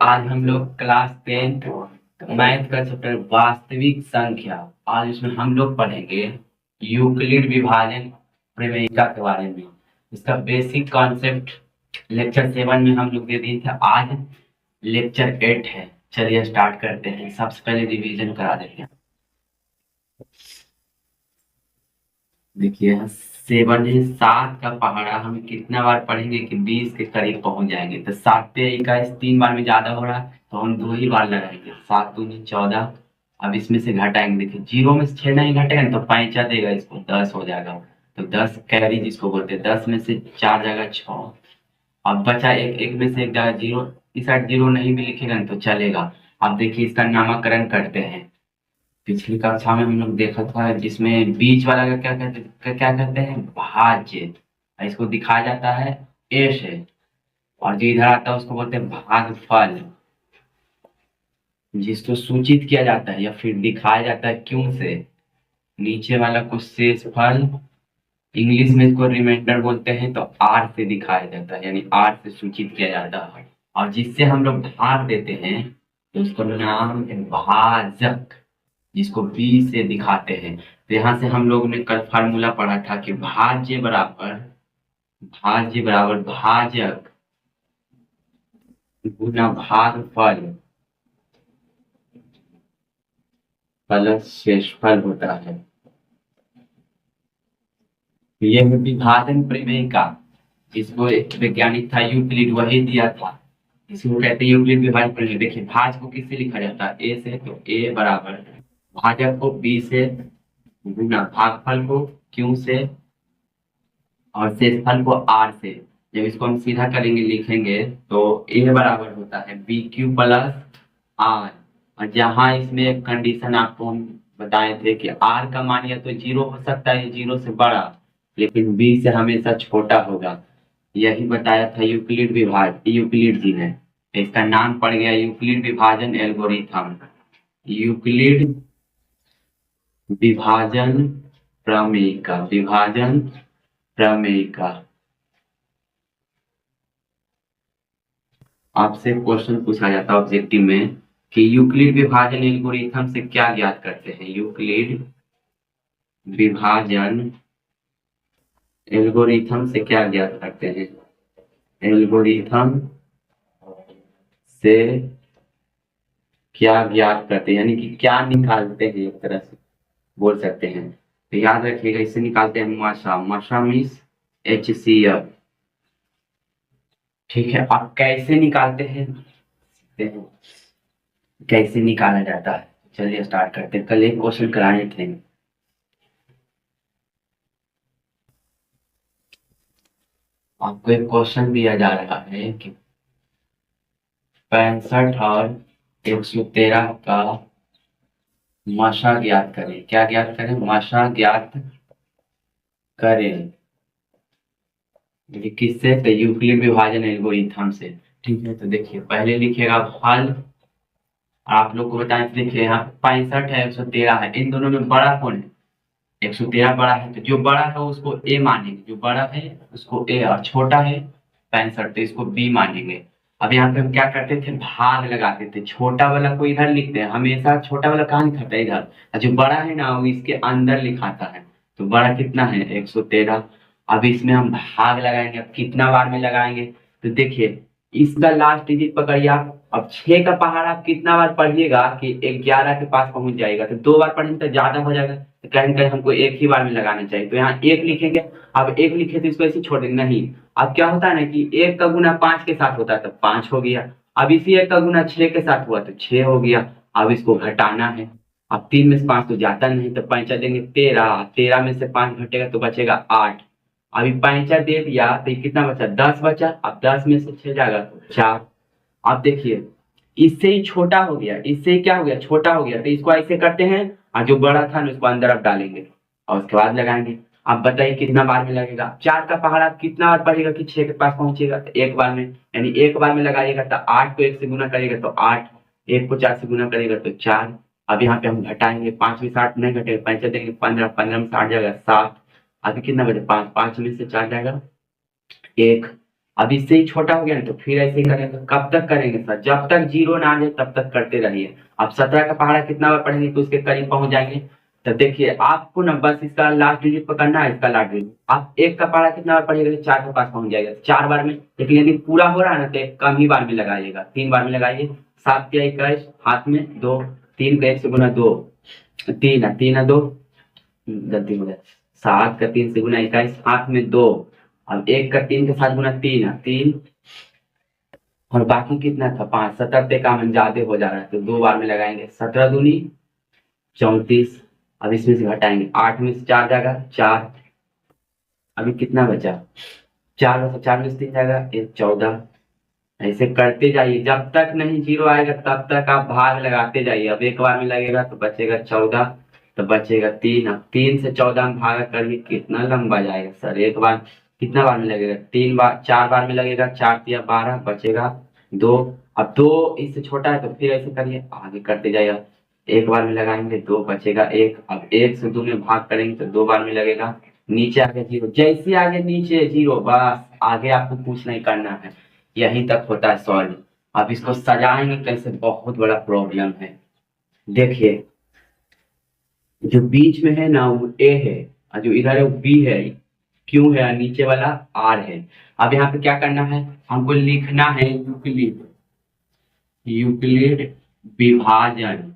आज हम लोग क्लास 10th मैथ का चैप्टर वास्तविक संख्या। आज इसमें हम लोग पढ़ेंगे यूक्लिड विभाजन प्रमेयिका के बारे में। इसका बेसिक कॉन्सेप्ट लेक्चर 7 में हम लोग दे दिए थे। आज लेक्चर 8 है। चलिए स्टार्ट करते हैं। सबसे पहले रिवीजन करा देते हैं। देखिए 7 है, 7 का पहाड़ा हम कितना बार पढ़ेंगे कि 20 के करीब पहुंच जाएंगे। तो 7 पे 21 3 बार में ज्यादा हो रहा है तो हम 2 ही बार लगाएंगे। 7 दूनी 14। अब इसमें से घटाएंगे। देखिए 0 में से 6 नहीं घटेगा तो 5 देगा, इसको 10 हो जाएगा। तो 10 कैरी जिसको बोलते हैं, 10 में से 4 जाएगा 6। अब बचा एक में से एक जाएगा 0। इस साइड 0 नहीं भी लिखेगा ना तो चलेगा। अब देखिए इसका नामकरण करते हैं। पिछली कक्षा में हम लोग देखा था जिसमें बीच वाला का क्या कहते हैं, भाज्य। इसको दिखाया जाता है ए से, और जो इधर आता है उसको बोलते हैं भागफल। जिसको सूचित किया जाता है या फिर दिखाया जाता है क्यों से, नीचे वाला को शेषफल, इंग्लिश में इसको रिमाइंडर बोलते हैं, तो आर से दिखाया जाता है, यानी आर से सूचित किया जाता है। और जिससे हम लोग भाग देते हैं तो उसको नाम है भाजक, जिसको बी से दिखाते हैं। तो यहाँ से हम लोग ने कल फार्मूला पढ़ा था कि भाज्य बराबर भाजक गुना भागफल प्लस शेषफल होता है। ये है विभाजन प्रमेय का। इसको एक वैज्ञानिक था यूक्लिड, वही दिया था। इसको कहते हैं यूक्लिड विभाजन प्रमेय। देखिए भाज को किससे लिखा जाता है, ए से, तो ए बराबर भाजक को बी से गुना भागफल को क्यू से और शेषफल को आर से। जब इसको हम सीधा करेंगे, लिखेंगे, तो ए बराबर होता है बी क्यू प्लस आर। और जहां इसमें एक कंडीशन आपको हम बताए थे कि आर का मान या तो 0 हो सकता है, 0 से बड़ा, लेकिन बी से हमेशा छोटा होगा। यही बताया था यूक्लिड जी ने। इसका नाम पड़ गया यूक्लिड विभाजन एल्गोरिथम, यूक्लिड विभाजन प्रमेयिका। आपसे क्वेश्चन पूछा जाता है ऑब्जेक्टिव में कि यूक्लिड विभाजन एल्गोरिथम से क्या ज्ञात करते हैं। यूक्लिड विभाजन एल्गोरिथम से क्या ज्ञात करते हैं, एल्गोरिथम से क्या ज्ञात करते हैं, यानी कि क्या निकालते हैं, एक तरह से बोल सकते हैं। तो याद रखिएगा, इससे निकालते हैं मशा मीन्स HCl। ठीक है, आप कैसे निकालते हैं, कैसे निकाला जाता है। चलिए स्टार्ट करते हैं। कल एक क्वेश्चन कराए थे, आपको एक क्वेश्चन दिया जा रहा है कि 65 और 113 का मशा ज्ञात करें। क्या ज्ञात करें, मशा ज्ञात करें। किससे, तो यूक्लिड विभाजन एल्गोरिथम से। ठीक है, तो देखिए पहले लिखिएगा हल। आप लोग को बताएं, देखिए यहाँ 65 है, 113 है, इन दोनों में बड़ा कौन है, 113 बड़ा है, तो जो बड़ा है उसको ए मानेंगे, जो बड़ा है उसको ए, और छोटा है 65 तो इसको बी मानेंगे। अब यहाँ पे हम क्या करते थे, भाग लगाते थे। छोटा वाला को इधर लिखते हैं, हमेशा छोटा वाला कहाँ लिखाता है, इधर। और जो बड़ा है ना वो इसके अंदर लिखाता है। तो बड़ा कितना है, 113। अब इसमें हम भाग लगाएंगे। अब कितना बार में लगाएंगे, तो देखिए इसका लास्ट डिजिट पकड़िए आप। अब 6 का पहाड़ आप कितना बार पढ़िएगा कि 11 के पास पहुंच जाएगा। तो 2 बार पढ़ेंगे तो ज्यादा हो जाएगा, तो कहीं कहीं हमको एक ही बार में लगाना चाहिए। तो यहाँ 1 लिखेंगे। अब 1 लिखे तो इसको ऐसे छोड़ देंगे नहीं। अब क्या होता है ना कि 1 का गुना 5 के साथ होता है तो 5 हो गया। अब इसी 1 का गुना 6 के साथ हुआ तो 6 हो गया। अब इसको घटाना है। अब 3 में से 5 तो जाता नहीं, तो पैंचा देंगे 13। 13 में से 5 घटेगा तो बचेगा 8। अभी पैंचा दे दिया तो कितना बचा, 10 बचा। अब 10 में से 6 जाएगा तो 4। अब देखिए इससे ही छोटा हो गया, इससे ही क्या हो गया, छोटा हो गया। तो इसको ऐसे करते हैं, और जो बड़ा था ना उसको अंदर आप डालेंगे और उसके बाद लगाएंगे। आप बताइए कितना बार में लगेगा। 4 का पहाड़ आप कितना बार पढ़ेगा कि 6 के पास पहुंचेगा, तो 1 बार में, यानी 1 बार में लगाइएगा। तो 8 को 1 से गुना करेगा तो 8, 1 को 4 से गुना करेगा तो 4। अब यहाँ पे हम घटाएंगे, 5 में 60 नहीं घटेगा, पैंचा देंगे 15, 15 में 60 जाएगा 7। अभी कितना बचे, 5, 5 में से 4 जाएगा 1। अब इससे ही छोटा हो गया ना, तो फिर ऐसे ही करेंगे। कब तक करेंगे सर? जब तक जीरो ना आ जाए तब तक करते रहिए। अब 17 का पहाड़ा कितना बार पढ़ेंगे तो उसके करीब पहुंच जाएंगे। तो देखिए आपको ना बस इसका लास्ट डिजिट पकड़ना है, इसका लास्ट डिजिट। आप एक का पहाड़ा कितना बार पढ़िएगा तो 4 के पास पहुंच जाएगा, 4 बार में। लेकिन यदि पूरा हो रहा है ना तो एक कम ही बार में लगाइएगा, 3 बार में लगाइए। 7 या 21 हाथ में 2, 3 का 1 से गुना 2, 3 है, 3 है 2, गलती हो गया। 7 का 3 से गुना 21 हाथ में 2। अब 1 का 3 के साथ गुना 3 है 3, और बाकी कितना था 5। 17 पे काम ज्यादा हो जा रहा है तो 2 बार में लगाएंगे। 17 दूनी 34। अब इसमें से घटाएंगे, 8 में से 4 जाएगा 4। अभी कितना बचा? 4 में से 4 में से 3 जाएगा 1, 14। ऐसे करते जाइए जब तक नहीं जीरो आएगा तब तक आप भाग लगाते जाइए। अब एक बार में लगेगा तो बचेगा 14, तो बचेगा 3। अब 3 से 14 में भागा करिए, कितना लंबा जाएगा सर? एक बार कितना बार में लगेगा? 3 बार, 4 बार में लगेगा। 4 या 12 बचेगा 2। अब 2 इससे छोटा है तो फिर ऐसे करिए, आगे करते जाइए। एक बार में लगाएंगे 2, बचेगा 1। अब 1 से 2 में भाग करेंगे तो 2 बार में लगेगा। नीचे आगे जीरो, जैसे आगे नीचे जीरो, बस आगे आपको कुछ नहीं करना है। यहीं तक होता है सॉल्व। अब इसको सजाएंगे कैसे, बहुत बड़ा प्रॉब्लम है। देखिए जो बीच में है ना वो ए है, और जो इधर है वो बी है, क्यू है, और नीचे वाला आर है। अब यहाँ पे क्या करना है, हमको लिखना है यूक्लिड, यूक्लिड विभाजन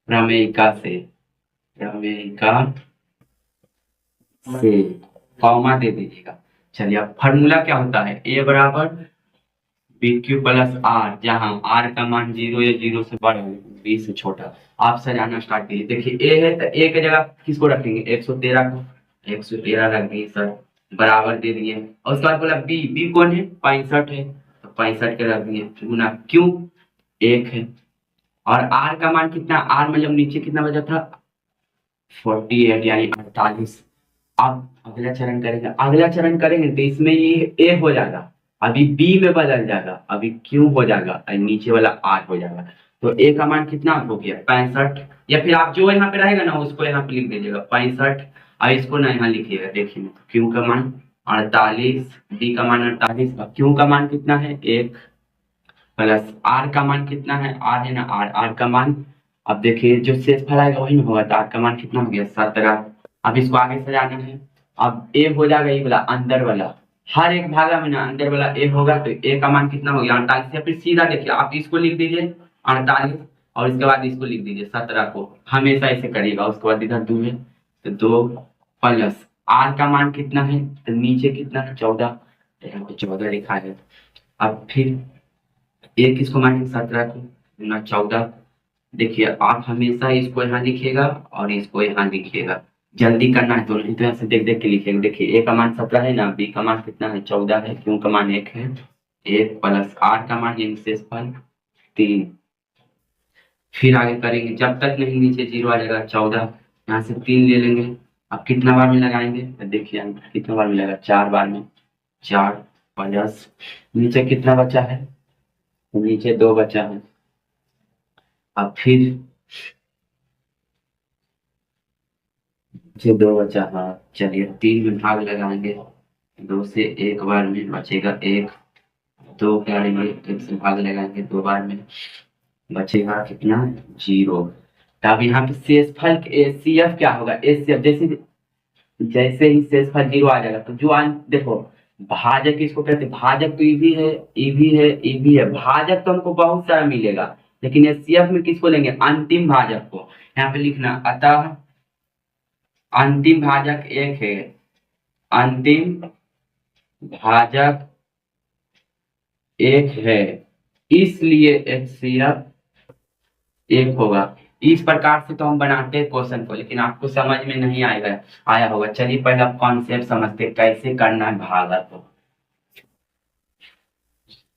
प्रमेयिका से, प्रमेयिका से कॉमा दे दीजिएगा। चलिए अब फॉर्मूला क्या होता है, ए बराबर बी क्यू प्लस आर, जहां आर का मान 0 या 0 से बड़ा है, बी से छोटा। आप सजाना स्टार्ट कीजिए। देखिए ए है तो ए की जगह किसको रखेंगे, 113 को, 113 रख दिए सर, बराबर दे दिए। और उसके बाद बोला बी, बी कौन है, 65 है, तो 65 के रख दिए, गुना क्यू 1 है। और आर का मान कितना, आर मतलब नीचे कितना बचा था, 48 यानी 48। अब अगला चरण करेंगे, अगला चरण करेंगे तो इसमें ये ए हो जाएगा, अभी बी में बदल जाएगा, अभी क्यू हो जाएगा, और नीचे वाला आर हो जाएगा। तो ए का मान कितना हो गया, 65। या फिर आप जो यहाँ पे रहेगा ना उसको यहाँ पे लिख दीजिएगा 65, और इसको ना यहाँ लिखिएगा। देखिए क्यू का मान 48, बी का मान 48, और क्यू का मान कितना है 1, प्लस आर का मान कितना है, आर है ना, आर, आर का मान, अब देखिए जो शेषफल आएगा वही में होगा, तो आर का मान कितना हो गया 17। अब इसको आगे सजाना है। अब ए हो जाएगा ये वाला अंदर वाला, हर एक भागा में ना अंदर वाला ए होगा, तो ए का मान कितना हो गया 48। या फिर सीधा देखिए आप इसको लिख दीजिए 48, और इसके बाद इसको लिख दीजिए 17 को, हमेशा ऐसे करिएगा। उसके बाद इधर 2 है तो 2, प्लस आर का मान कितना है, तो नीचे कितना है 14, यहाँ पे 14 लिखा है। अब फिर एक किसको मानेंगे 17 को, गुना 14। देखिए आप हमेशा इसको यहाँ लिखिएगा और इसको यहाँ लिखिएगा, जल्दी करना है तो नहीं तो ऐसे देख देख के लिखिएगा। देखिए ए का मान 17 है ना, बी का मान कितना है 14 है, क्यू का मान 1 है, 1 प्लस आर का मान यानी शेषफल 3। फिर आगे करेंगे जब तक नहीं नीचे जीरो आ जाएगा 14, यहाँ से 3 ले लेंगे। अब कितना बार में लगाएंगे तो देखिए कितना बार मिलेगा, 4 बार में, 4 प्लस नीचे कितना बचा है, नीचे 2 बचा है। अब फिर नीचे 2 बचा, हाँ चलिए 3 में भाग लगाएंगे, 2 से 1 बार में बचेगा 1, 2 करेंगे 1 से भाग लगाएंगे 2 बार में, बचेगा कितना 0। तो अब यहाँ पे शेषफल एचसीएफ क्या होगा, एचसीएफ जैसे जैसे ही शेषफल 0 आ जाएगा तो जो देखो भाजक इसको कहते हैं, भाजक तो ईवी है, ईवी है, ईवी है, भाजक तो हमको बहुत सारा मिलेगा, लेकिन एचसीएफ में किसको लेंगे, अंतिम भाजक को। यहाँ पे लिखना अतः अंतिम भाजक 1 है, अंतिम भाजक 1 है, इसलिए एचसीएफ 1 होगा। इस प्रकार से तो हम बनाते हैं क्वेश्चन को, लेकिन आपको समझ में नहीं आएगा, आया होगा। चलिए पहले आप कॉन्सेप्ट समझते हैं कैसे करना है भागा, तो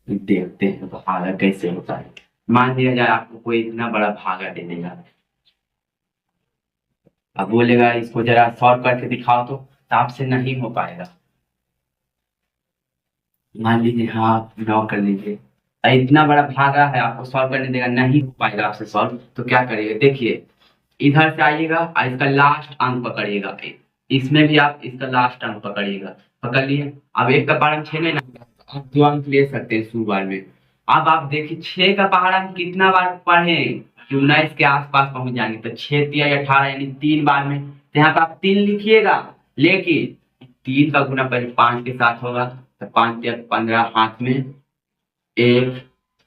देखते हैं भागा कैसे होता है। मान लिया जाए आपको कोई इतना बड़ा भागा दे देगा, अब बोलेगा इसको जरा सॉल्व करके दिखाओ, तो आपसे नहीं हो पाएगा। मान लीजिए हाँ 9 कर लीजिए, इतना बड़ा भागा है, आपको सॉल्व करने देगा, नहीं हो पाएगा आपसे सॉल्व, तो क्या करिएगा, देखिए इधर से आइएगा और इसका लास्ट अंक पकड़िएगा, इसमें भी आप इसका लास्ट अंक पकड़िएगा, पकड़ लिए। अब एक का पहाड़ा में 6 नहीं ना, आप 2 अंक ले सकते हैं शुरू बार में। अब आप देखिए 6 का पहाड़ा हम कितना बार पढ़े कि 19 के आसपास पहुंच जाएंगे, तो 6 तिया 18 यानी 3 बार में। तो यहाँ पे आप 3 लिखिएगा, लेकिन 3 का गुना पहले 5 के साथ होगा, तो 5 तिया 15 हाथ में 1।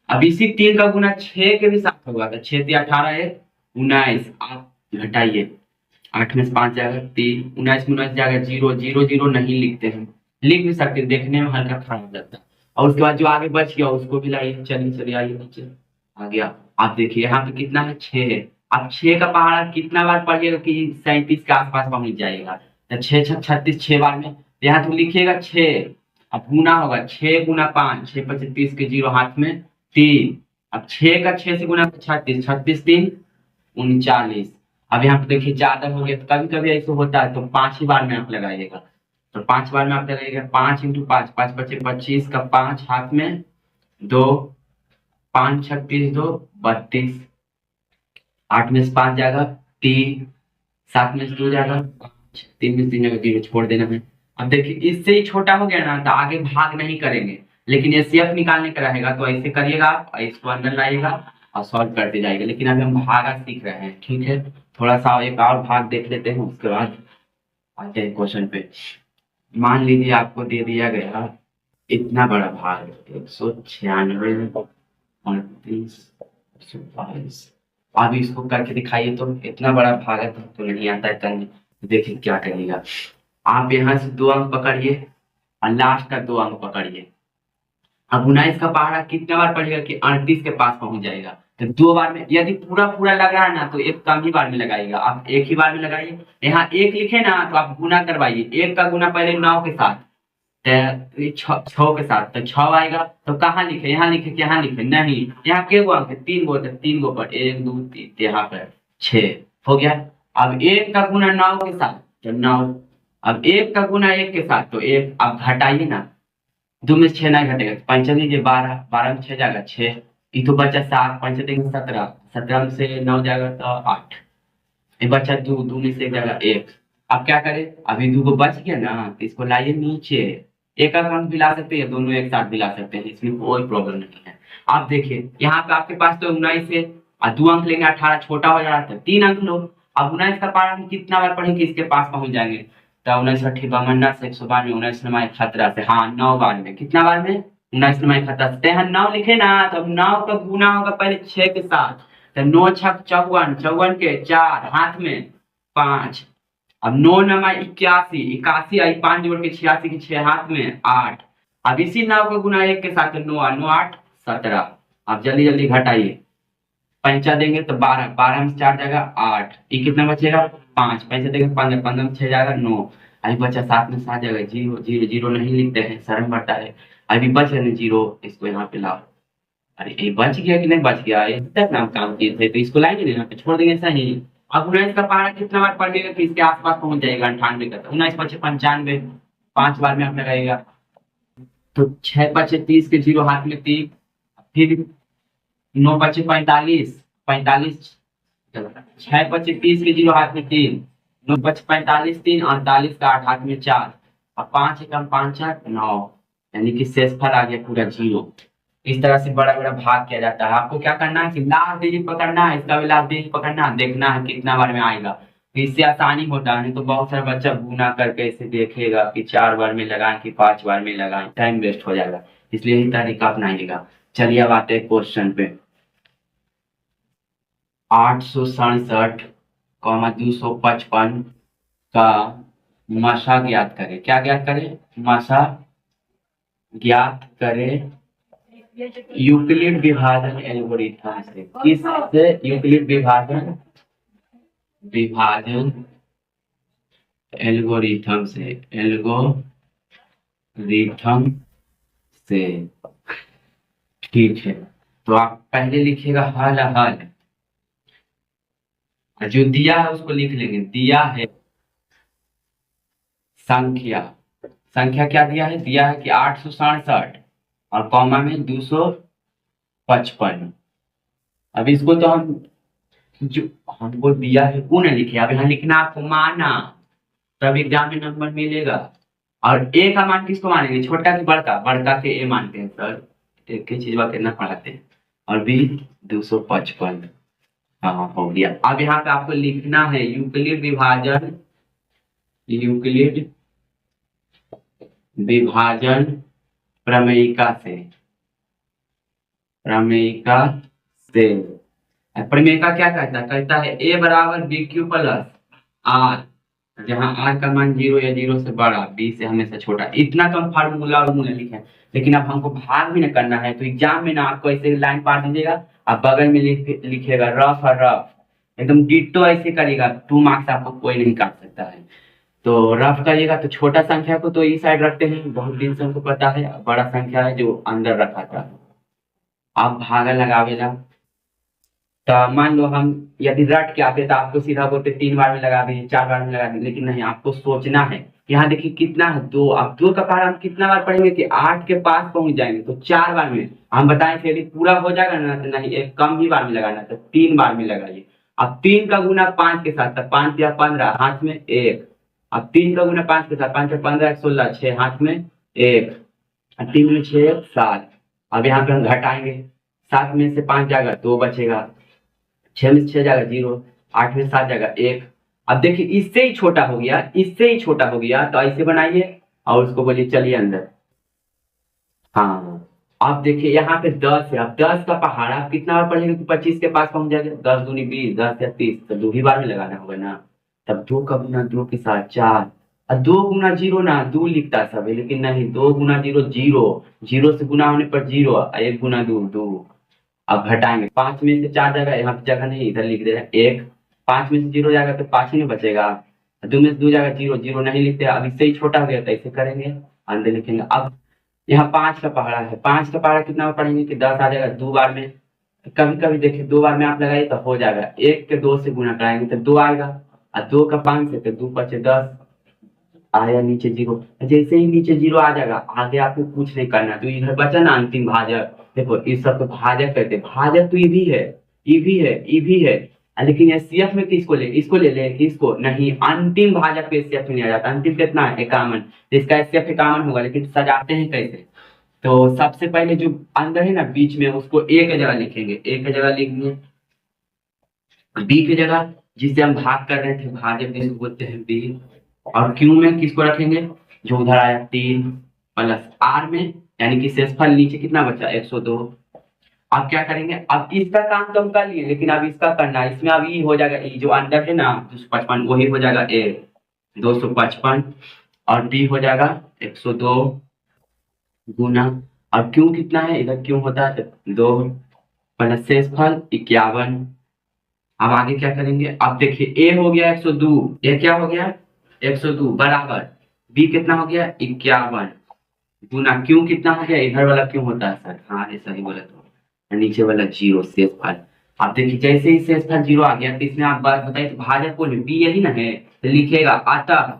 अब इसी 3 का गुना 6 के भी साथ होगा, तो 6 तिया 18 है 19। आप घटाइए, 8 में से 5 जाएगा 3, 19 में 19 जाएगा 0, 0 0 नहीं लिखते हैं, लिख भी सकते हैं, देखने में हल्का खराब हो जाता है। और उसके बाद जो आगे बच गया उसको भी लाइए, चलिए चलिए आइए नीचे आ गया। आप देखिए यहाँ पे कितना है, 6 है। आप 6 का पहाड़ा कितना बार पढ़िएगा कि 37 के आसपास पहुंच जाएगा, तो 6 6 36 6 बार में। यहाँ तो लिखिएगा 6, अब गुना होगा 6 गुना 5, 6 5 30 के 0 हाथ में 3। अब 6 का 6 से गुना 36, 36 3 39। अब यहाँ पे देखिए ज्यादा हो गया, तो कभी कभी ऐसा होता है, तो 5 ही बार में आप लगाइएगा। तो 5 बार में आप लगाइएगा, 5 इंटू 5, 5 बचे 25 का 5 हाथ में 2, 5 36 2 32। 8 में से 5 जाएगा 3, 7 में से 2 जाएगा 5, 3 में से 3 जाएगा 0, छोड़ देना है। अब देखिए इससे ही छोटा हो गया ना, तो आगे भाग नहीं करेंगे, लेकिन ये सीएफ निकालने का रहेगा, तो ऐसे करिएगा आप, इसको अंदर लाइएगा और सॉल्व करते जाएगा। लेकिन अभी हम भागा सीख रहे हैं, ठीक है। थोड़ा सा एक और भाग देख लेते हैं, उसके बाद आते हैं क्वेश्चन पे। मान लीजिए आपको दे दिया गया इतना बड़ा भाग, 196 38 122। अब इसको करके दिखाइए, तो इतना बड़ा भाग है तो नहीं आता है करने। तो देखिए क्या करिएगा, आप यहाँ से 2 अंक पकड़िए और लास्ट का 2 अंक पकड़िए। अब 19 का पहाड़ा कितना बार पड़ेगा कि 38 के पास पहुंच जाएगा, तो 2 बार में। यदि पूरा पूरा लगा है ना, तो एक कम ही बार में लगाइएगा, आप एक ही बार में लगाइए। यहाँ 1 लिखे ना, तो आप गुना करवाइए, 1 का गुना पहले 9 के साथ, तो 6 के साथ, तो 6 आएगा। तो कहाँ लिखे, यहाँ लिखे कि यहाँ लिखे, नहीं, यहाँ के गो अंक है 3 गो, तो 3 गो पर 1 2 3, यहाँ पर 6 हो गया। अब 1 का गुना 9 के साथ, तो 9। अब 1 का गुना 1 के साथ, तो 1। अब घटाइए ना, 2 में से 6 नहीं घटेगा, तो 5 लीजिए 12, 12 में 6 जाएगा 6, ये तो बचा 7, 5 देंगे 17, 17 में से 9 जाएगा तो 8, ये बचा 2, 2 में से 1 जाएगा 1। अब क्या करें, अभी 2 को बच गया ना, तो इसको लाइए नीचे। एक अकाउंट भी ला सकते हैं, दोनों एक साथ भी ला सकते हैं, इसमें कोई प्रॉब्लम नहीं है। आप देखिए यहाँ पे आपके पास तो 19 है, और 2 अंक लेंगे 18 छोटा हो जा रहा था, 3 अंक लो। अब 19 का पारा हम कितना बार पढ़ेंगे इसके पास पहुंच जाएंगे, तो 19 अठी बमन्ना से 192, 19 नमाई खतरा से, हाँ 9 बार में, कितना बार में 19 नमाई खतरा से। यहाँ 9 लिखे ना, तो 9 का गुना होगा पहले 6 के साथ, तो 9 छक 54, 54 के 4 हाथ में 5। अब 9 नमा 81, 81 आई 5 जोड़ के 86 के 6 हाथ में 8। अब इसी 9 का गुना 1 के साथ, 9 9 8 17। अब जल्दी जल्दी घटाइए, पंचा देंगे तो 12, 12 में 4 जाएगा 8, ये कितना बचेगा 5, पैसे देंगे 15, 15 में 6 जाएगा 9, अभी बचा 7 में 7 जाएगा 0, 0 0 नहीं लिखते हैं, शर्म पड़ता है। अभी बच गया 0, इसको यहाँ पे लाओ। अरे ये बच गया कि नहीं बच गया, ये तक नाम काम किए थे, तो इसको लाएंगे यहाँ पे छोड़ देंगे सही। अब 19 का पहाड़ा कितना बार पड़ेगा कि इसके आसपास पहुंच जाएगा 98 का, 19 पचे 95, 5 बार में आप लगाइएगा। तो 6 पचे 30 के 0 हाथ में 3, फिर 9 पचे 45, 45, 6 पचे 30 के 0 हाथ में 3, 9 पचे 45 3, 48 का 8 हाथ में 4, और 5 एकम 5 8 9, यानी कि शेषफल आ गया पूरा 0। इस तरह से बड़ा बड़ा भाग किया जाता है। आपको क्या करना है कि लास्ट डिजिट पकड़ना है, इसका भी लास्ट डिजिट पकड़ना है, देखना है कितना बार में आएगा, तो इससे आसानी होता है। नहीं तो बहुत सारा बच्चा गुना करके इसे देखेगा कि 4 बार में लगाएं कि 5 बार में लगाएं, टाइम वेस्ट हो जाएगा, इसलिए यही तरीका अपनाइएगा। चलिए अब आते हैं क्वेश्चन पे। 867, 255 का मसा ज्ञात करें। क्या ज्ञात करें, मसा ज्ञात करें यूक्लिड विभाजन एल्गोरिथम से। किससे, यूक्लिड विभाजन एल्गोरिथम से, एल्गोरिथम से, ठीक है। तो आप पहले लिखिएगा हल, हल जो दिया है उसको लिख लेंगे, दिया है संख्या, संख्या क्या दिया है, दिया है कि 867 और कॉमा में 255। अब इसको तो हम जो हमको दिया है वो नहीं लिखे, अब यहाँ लिखना आपको माना, तब एग्जाम में नंबर मिलेगा। और ए का मान किसको मानेंगे, छोटा कि बड़का, बड़का के ए मानते हैं सर, एक ही चीज बात कितना पढ़ाते हैं। और बी 255। हाँ हो गया। अब यहाँ पे आपको लिखना है यूक्लिड विभाजन, यूक्लिड विभाजन प्रमेयिका से, प्रमेयिका से। प्रमेयिका क्या कहता है, कहता है ए बराबर बी क्यू प्लस आर, जहां आर का मान 0 या 0 से बड़ा, बी से हमेशा छोटा। इतना तो हम फार्मूला और लिखे हैं, लेकिन अब हमको भाग भी न करना है, तो एग्जाम में ना आपको ऐसे लाइन पार दीजिएगा, आप बगल में लिखिएगा रफ और रफ, एकदम डिट्टो ऐसे करिएगा, 2 मार्क्स आपको कोई नहीं काट सकता है। तो रफ करिएगा तो छोटा संख्या को तो इस साइड रखते हैं, बहुत दिन से हमको पता है, बड़ा संख्या है जो अंदर रखा था। आप भागा लगावेला, तो मान लो हम यदि रट के आते तो आपको सीधा बोलते 3 बार में लगा दें, 4 बार में लगा दें, लेकिन नहीं, आपको सोचना है। यहाँ देखिए कितना है 2, अब 2 का पहाड़ हम कितना बार पढ़ेंगे कि 8 के पास पहुंच जाएंगे, तो 4 बार में हम बताएं कि यदि पूरा हो जाएगा ना, तो नहीं, एक कम ही बार में लगाना, तो 3 बार में लगाइए। अब 3 का गुना 5 के साथ, तो 5 या 15 हाथ में 1। अब 3 का गुना 5 के साथ, 5 या 15 16, 6 हाथ में 1, 3 में 6 7। अब यहाँ पे हम घटाएंगे, 7 में से 5 जाएगा 2 बचेगा, 6 में से 6 जाएगा 0, 8 में से 7 जाएगा 1। अब देखिए इससे ही छोटा हो गया, इससे ही छोटा हो गया, तो ऐसे बनाइए और उसको बोलिए चलिए अंदर। हाँ अब देखिए यहाँ पे 10 है, अब 10 का पहाड़ आप कितना बार पढ़ेंगे कि 25 के पास पहुंच जाएगा, 10 दूनी 20, 10 या 30, तो 2 ही बार में लगाना होगा ना। तब 2 का गुना 2 के साथ 4, और 2 गुना 0 ना 2 लिखता सब है, लेकिन नहीं, 2 गुना 0 0, 0 से गुना होने पर 0, 1 गुना 2 2। अब घटाएंगे, 5 में से 4 जाएगा, यहाँ पे जगह नहीं, इधर लिख दे रहे हैं 1, 5 में से 0 जाएगा तो 5 ही में बचेगा, 2 में से 2 जाएगा 0, 0 नहीं लिखते, अब इससे ही छोटा हो गया, तो ऐसे करेंगे, अंदर लिखेंगे। अब यहाँ 5 का पहाड़ा है, 5 का पहाड़ा कितना बार पढ़ेंगे कि 10 आ जाएगा 2 बार में, कभी कभी देखिए 2 बार में आप लगाइए तो हो जाएगा, 1 के 2 से गुना कराएंगे तो 2 आएगा, और 2 का 5 से, तो 2 5 10, आया नीचे 0। जैसे ही नीचे 0 आ जाएगा, आगे आपको कुछ नहीं करना, तो इधर बचा ना अंतिम भाजक, देखो इस सब को भाजक कहते हैं, भाजक तो ये भी है, ये भी है, ये भी है, लेकिन एचसीएफ में किसको ले, इसको ले ले, किसको नहीं, अंतिम भाजक पे एचसीएफ में नहीं आ जाता। अंतिम कितना है 51, तो इसका एचसीएफ 51 होगा, लेकिन सजाते हैं कैसे, तो सबसे पहले जो अंदर है ना बीच में, उसको ए की जगह लिखेंगे, ए की जगह लिखेंगे, बी की जगह जिससे हम भाग कर रहे थे, भाजक जिसको बोलते हैं बी, और क्यू में किसको रखेंगे, जो उधर आया 3 प्लस आर में, यानी कि शेषफल नीचे कितना बचा 102। अब क्या करेंगे, अब इसका काम तो हम कर लिए, लेकिन अब इसका करना है, इसमें अब ई हो जाएगा, ई जो अंदर है ना 255, वही हो जाएगा ए 255, और बी हो जाएगा 102 गुना, अब क्यों कितना है, इधर क्यों होता है 2 प्लस शेषफल 51। अब आगे क्या करेंगे, अब देखिए ए हो गया 102, ये क्या हो गया 102 बराबर बी कितना हो गया 51 गुना क्यों कितना हो गया, इधर वाला क्यों होता है सर, हाँ ये सही बोला, तो नीचे वाला 0 शेषफल। अब देखिए जैसे ही शेषफल 0 आ गया, तो इसमें आप बात बताइए, तो भाजक कौन है, बी यही ना है, तो लिखेगा अतः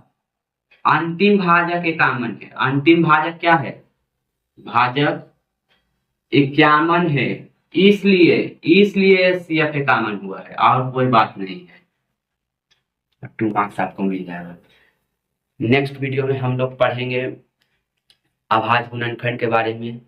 अंतिम भाजक 51 है, अंतिम भाजक क्या है, भाजक 51 है, इसलिए इसलिए सीएफ 51 हुआ है, और कोई बात नहीं है, 2 मार्क्स आपको मिल जाएगा। नेक्स्ट वीडियो में हम लोग पढ़ेंगे अभाज्य गुणनखंड के बारे में।